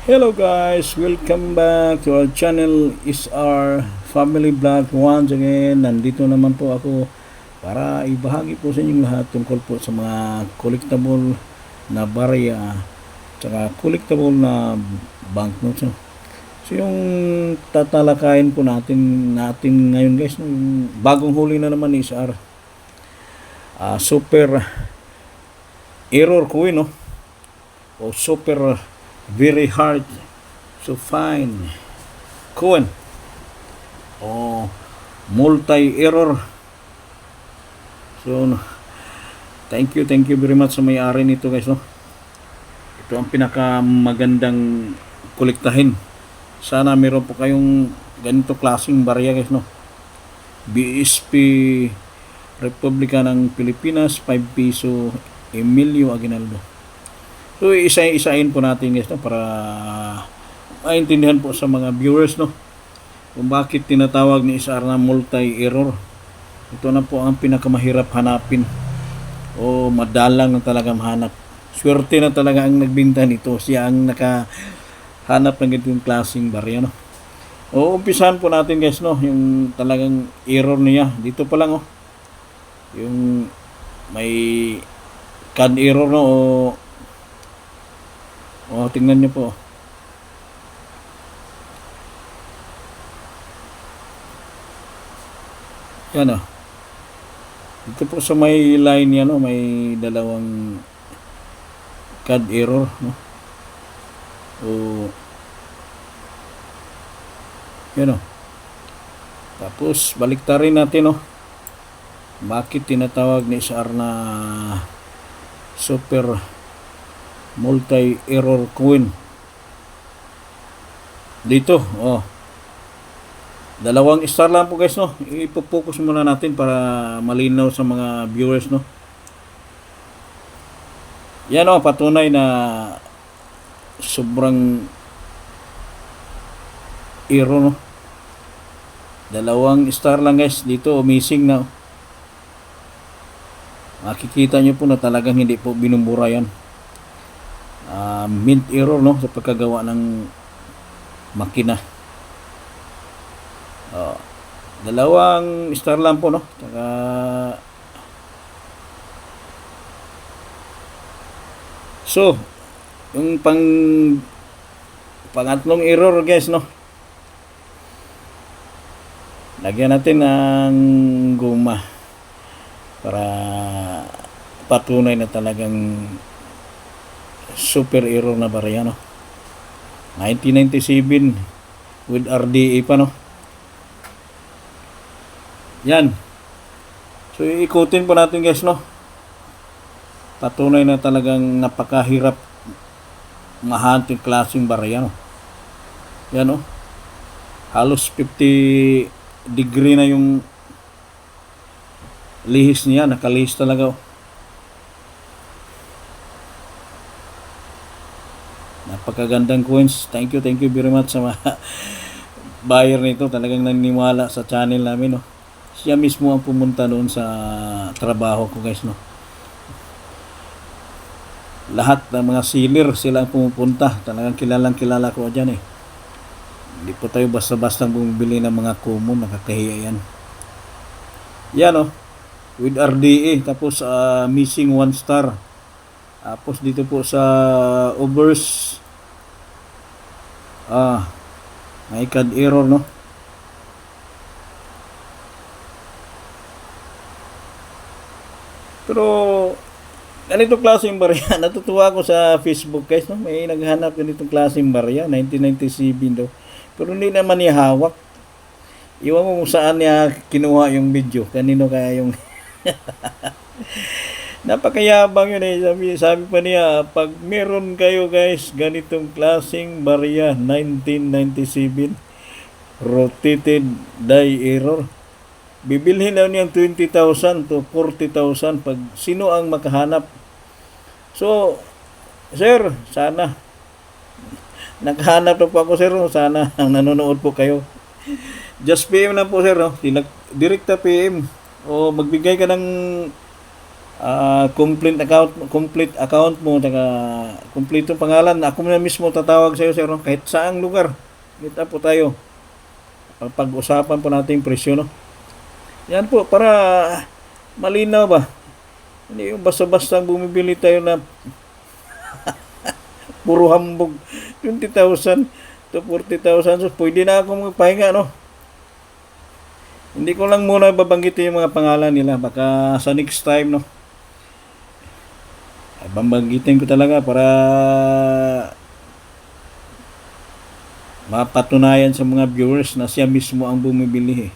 Hello guys, welcome back to our channel SR Family Vlog once again. Nandito naman po ako para ibahagi po sa inyong lahat tungkol po sa mga collectible na barya tsaka collectible na banknotes. So yung tatalakayin po natin ngayon guys, yung bagong huli na naman ni SR, super error coin, no? O super very hard to find coin o multi-error. So thank you very much sa may-ari nito guys, no? Ito ang pinakamagandang kolektahin. Sana meron po kayong ganito klaseng barya guys, no? BSP Republika ng Pilipinas, 5 piso Emilio Aguinaldo. So isa-isain po natin guys, no, para maintindihan po sa mga viewers, no, kung bakit tinatawag ni SR na multi-error. Ito na po ang pinakamahirap hanapin o madalang na talaga mahanap. Swerte na talaga ang nagbinta nito. Siya ang nakahanap ng ganitong klaseng barya, no. O umpisahan po natin guys, no, yung talagang error niya. Dito pa lang, oh, yung may CAD error, no, tingnan nyo po. Yan, oh. Ito po sa may line yan, no, may dalawang CAD error, no. Yan, oh. Tapos baliktarin natin, oh. Bakit tinatawag ni SR na super multi-error coin? Dito, oh, dalawang star lang po guys, no. Ipo-focus muna natin para malinaw sa mga viewers, no. Yan, oh, patunay na sobrang error, no. Dalawang star lang guys dito, missing na. Makikita nyo po na talagang hindi po binumbura yan. Mint error, no, sa pagkagawa ng makina. Dalawang star lang po, no. Saka so yung pangatlong error guys, no, lagyan natin ng guma para patunay na talagang super error na barya, no. 1997 with RDA pa, no. Yan. So ikutin po natin guys, no. Patunay na talagang napakahirap mahanting klaseng barya, no. Yan, no. Halos 50 degree na yung lihis niya, nakalihis talaga, oh. Napakagandang coins. Thank you very much sa mga buyer nito. Talagang naniniwala sa channel namin, no. Siya mismo ang pumunta doon sa trabaho ko guys, no. Lahat ng mga sealer sila ang pumupunta. Talagang kilala ko dyan, eh. Hindi po tayo basta-basta bumibili ng mga common. Nakakahiya yan. Yan, oh, with RDA. Tapos missing 1 star. Tapos dito po sa overs, may CAD error, no. Pero ganito klaseng barya, natutuwa ko sa Facebook guys, no. May naghanap ganitong klaseng barya, 1997 daw. Pero hindi naman niya hawak. Iwan mo kung saan niya kinuha yung video. Kanino kaya yung napakayabang yun, eh. Sabi pa niya, pag meron kayo guys ganitong klaseng barya 1997 rotated die error, bibilhin na niyang 20,000 to 40,000 pag sino ang makahanap. So sir, sana nakahanap na po ako, sir. Sana nanonood po kayo. Just PM na po, sir, no? Direkta PM o magbigay ka ng complete account mo, taga kompletong pangalan. Ako na mismo tatawag sa iyo, sir, no? Kahit saang lugar. Kita po tayo. Pag-usapan po natin yung presyo, no? Yan po, para malinaw ba? Hindi yung basta-basta bumibili tayo na puro hambog. 20,000 to 40,000. So, pwede na ako magpahinga, no? Hindi ko lang muna babanggitin yung mga pangalan nila. Baka sa next time, no? Babanggitin ko talaga para mapatunayan sa mga viewers na siya mismo ang bumibili.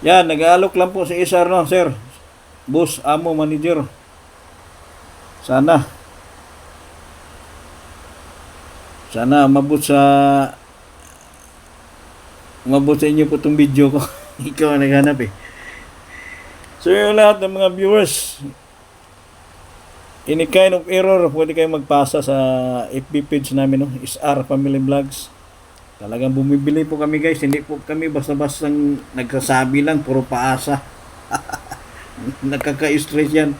Yan, nag-aalok lang po si Isar, no, sir? Boss, amo, manager. Sana umabot sa inyo po itong video ko. Ikaw ang naghanap eh. So yung lahat ng mga viewers, any kind of error, pwede kayong magpasa sa FB page namin, no? SR Family Vlogs. Talagang bumibili po kami, guys. Hindi po kami basta-basta nagsasabi lang, puro paasa. Nakaka-stress yan.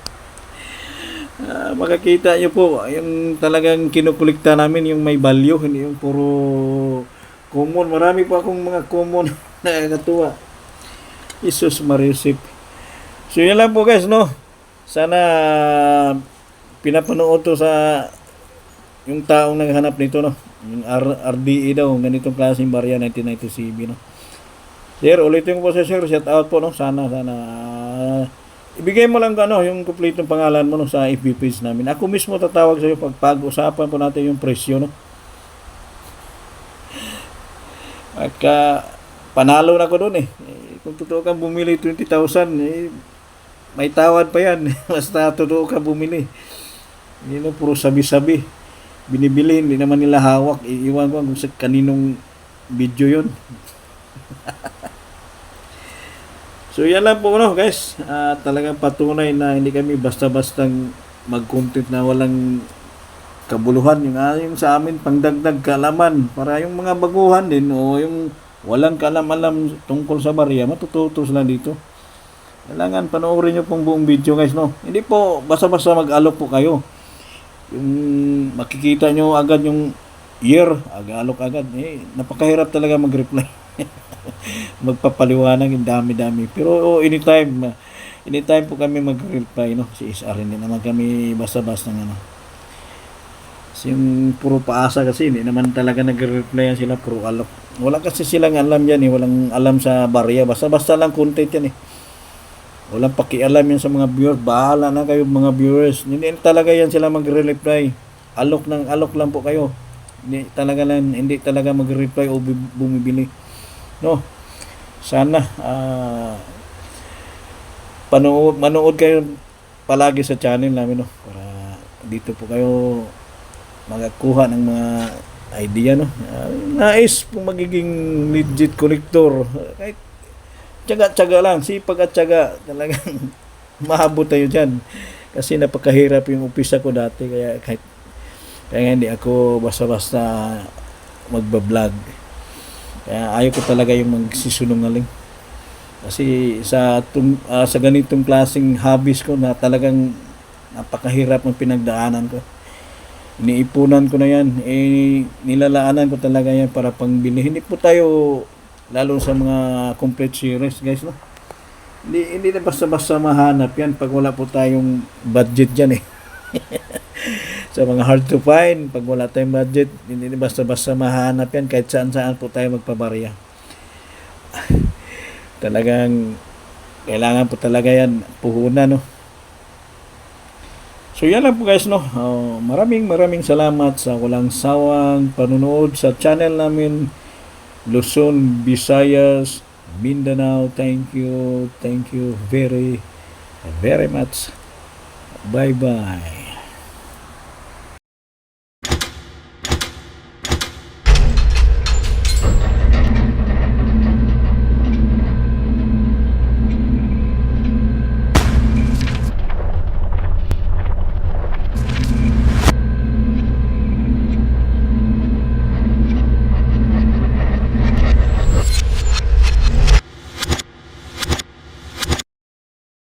Makakita nyo po, yung talagang kinukulikta namin, yung may value, hindi yung puro common. Marami pa akong mga common na nakakatuwa. Jesus Marisip. So yun lang po, guys, no? Sana pinapanood to sa yung taong naghanap nito, no? Yung RDE daw, ganitong klaseng barya 1997, no? Sir, ulitin ko po sa sir, shout out po, no? Sana ibigay mo lang yung kompletong pangalan mo, no, sa FB page namin. Ako mismo tatawag sa iyo pag-usapan po natin yung presyo, no? Panalo na ko doon eh. Kung totoo kang bumili 20,000, may tawad pa yan. Basta totoo ka bumili. Hindi na puro sabi-sabi. Binibili, hindi naman nila hawak. Iiwan ko kung sa kaninong video yun. So yan lang po, no, guys. Talagang patunay na hindi kami basta-bastang mag-content na walang kabuluhan. Yung sa amin, pangdagdag kaalaman. Para yung mga baguhan din o yung walang kaalam-alam tungkol sa barya, matututo sila dito. Kailangan panoorin nyo pong buong video, guys, no? Hindi po basta-basta mag-alok po kayo. Yung makikita nyo agad yung year, alok agad. Napakahirap talaga mag-reply. Magpapaliwanag yung dami-dami. Pero anytime po kami mag-reply, no? Si SR, hindi naman kami basta-basta kasi yung puro paasa kasi hindi naman talaga nag-reply yan sila, puro alok. Wala kasi silang alam yan eh. Walang alam sa barya. Basta-basta lang content yan eh. Walang pakialam yan sa mga viewers. Bahala na kayo mga viewers. Hindi talaga yan sila mag-reply. Alok lang po kayo. Hindi talaga mag-reply o bumibili. No? Sana manood kayo palagi sa channel namin, no? Para dito po kayo magakuha ng mga idea, no? Nais po magiging legit collector. Kahit tiyaga-tiyaga lang, sipag at tiyaga, talagang mahabot tayo dyan. Kasi napakahirap yung umpisa ko dati, kaya hindi ako basta-basta magbablog. Kaya ayaw ko talaga yung magsisunungaling. Kasi sa ganitong klaseng hobbies ko na talagang napakahirap ng pinagdaanan ko. Iniipunan ko na yan. Nilalaanan ko talaga yan para pangbili. Hindi po tayo, lalo sa mga complete series, guys, no? Hindi na basta-basta mahanap yan pag wala po tayong budget dyan eh. Sa mga hard to find, pag wala tayong budget, hindi na basta-basta mahanap yan kahit saan-saan po tayo magpabarya. Talagang kailangan po talaga yan puhunan, no? So yan lang po, guys, no? Maraming salamat sa walang sawang panunood sa channel namin, Luzon, Visayas, Mindanao. Thank you very much. Bye-bye.